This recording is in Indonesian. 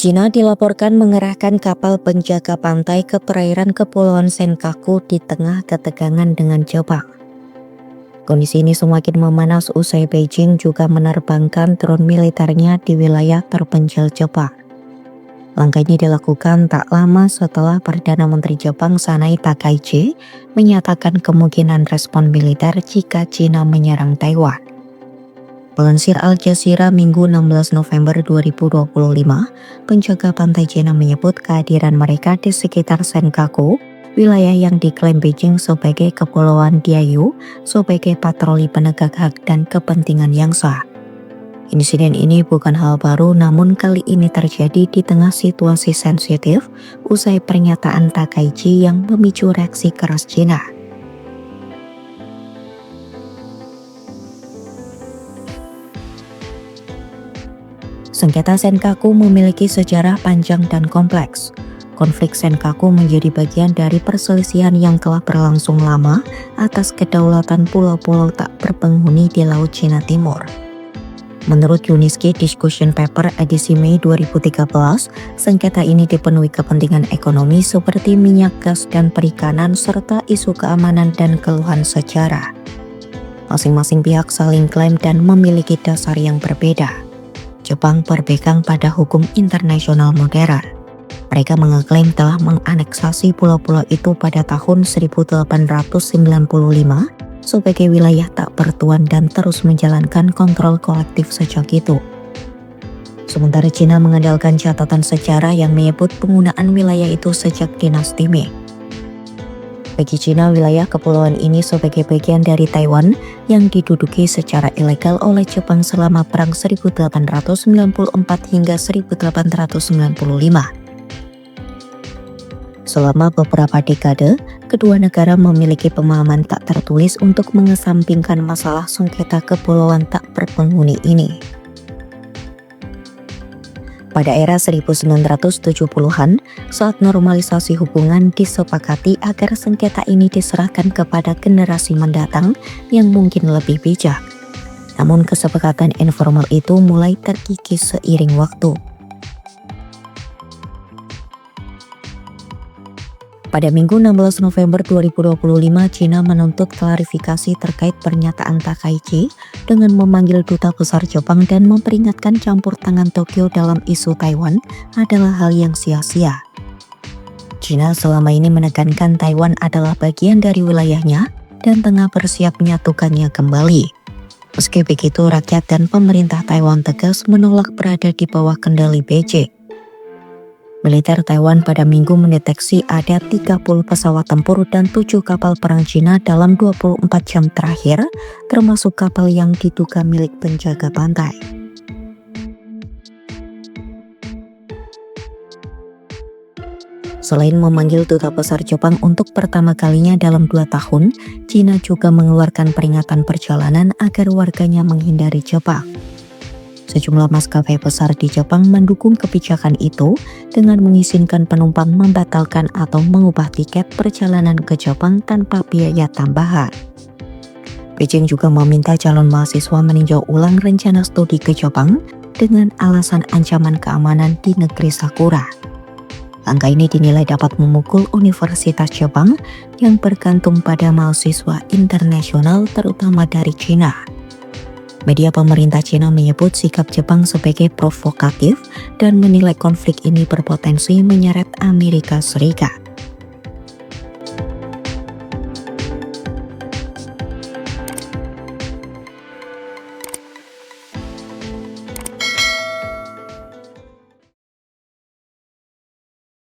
China dilaporkan mengerahkan kapal penjaga pantai ke perairan Kepulauan Senkaku di tengah ketegangan dengan Jepang. Kondisi ini semakin memanas usai Beijing juga menerbangkan drone militernya di wilayah terpencil Jepang. Langkah ini dilakukan tak lama setelah Perdana Menteri Jepang Sanai Takaichi menyatakan kemungkinan respon militer jika China menyerang Taiwan. Melansir Al Jazeera Minggu 16 November 2025, penjaga pantai China menyebut kehadiran mereka di sekitar Senkaku, wilayah yang diklaim Beijing sebagai Kepulauan Diaoyu, sebagai patroli penegak hak dan kepentingan yang sah. Insiden ini bukan hal baru, namun kali ini terjadi di tengah situasi sensitif usai pernyataan Takaichi yang memicu reaksi keras China. Sengketa Senkaku memiliki sejarah panjang dan kompleks. Konflik Senkaku menjadi bagian dari perselisihan yang telah berlangsung lama atas kedaulatan pulau-pulau tak berpenghuni di Laut Cina Timur. Menurut Uniski Discussion Paper edisi Mei 2013, sengketa ini dipenuhi kepentingan ekonomi seperti minyak, gas, dan perikanan serta isu keamanan dan keluhan sejarah. Masing-masing pihak saling klaim dan memiliki dasar yang berbeda. Jepang berpegang pada hukum internasional modern. Mereka mengeklaim telah menganeksasi pulau-pulau itu pada tahun 1895 sebagai wilayah tak bertuan dan terus menjalankan kontrol kolektif sejak itu. Sementara China mengandalkan catatan sejarah yang menyebut penggunaan wilayah itu sejak dinasti Ming. Bagi China, wilayah kepulauan ini sebagai bagian dari Taiwan yang diduduki secara ilegal oleh Jepang selama Perang 1894 hingga 1895. Selama beberapa dekade, kedua negara memiliki pemahaman tak tertulis untuk mengesampingkan masalah sengketa kepulauan tak berpenghuni ini. Pada era 1970-an, saat normalisasi hubungan disepakati agar sengketa ini diserahkan kepada generasi mendatang yang mungkin lebih bijak. Namun kesepakatan informal itu mulai terkikis seiring waktu. Pada Minggu 16 November 2025, China menuntut klarifikasi terkait pernyataan Takaichi dengan memanggil Duta Besar Jepang dan memperingatkan campur tangan Tokyo dalam isu Taiwan adalah hal yang sia-sia. China selama ini menekankan Taiwan adalah bagian dari wilayahnya dan tengah bersiap menyatukannya kembali. Meski begitu, rakyat dan pemerintah Taiwan tegas menolak berada di bawah kendali Beijing. Militer Taiwan pada Minggu mendeteksi ada 30 pesawat tempur dan 7 kapal perang Cina dalam 24 jam terakhir, termasuk kapal yang diduga milik penjaga pantai. Selain memanggil Duta Besar Jepang untuk pertama kalinya dalam 2 tahun, Cina juga mengeluarkan peringatan perjalanan agar warganya menghindari Jepang. Sejumlah maskapai besar di Jepang mendukung kebijakan itu dengan mengizinkan penumpang membatalkan atau mengubah tiket perjalanan ke Jepang tanpa biaya tambahan. Beijing juga meminta calon mahasiswa meninjau ulang rencana studi ke Jepang dengan alasan ancaman keamanan di negeri Sakura. Langkah ini dinilai dapat memukul Universitas Jepang yang bergantung pada mahasiswa internasional terutama dari China. Media pemerintah China menyebut sikap Jepang sebagai provokatif dan menilai konflik ini berpotensi menyeret Amerika Serikat.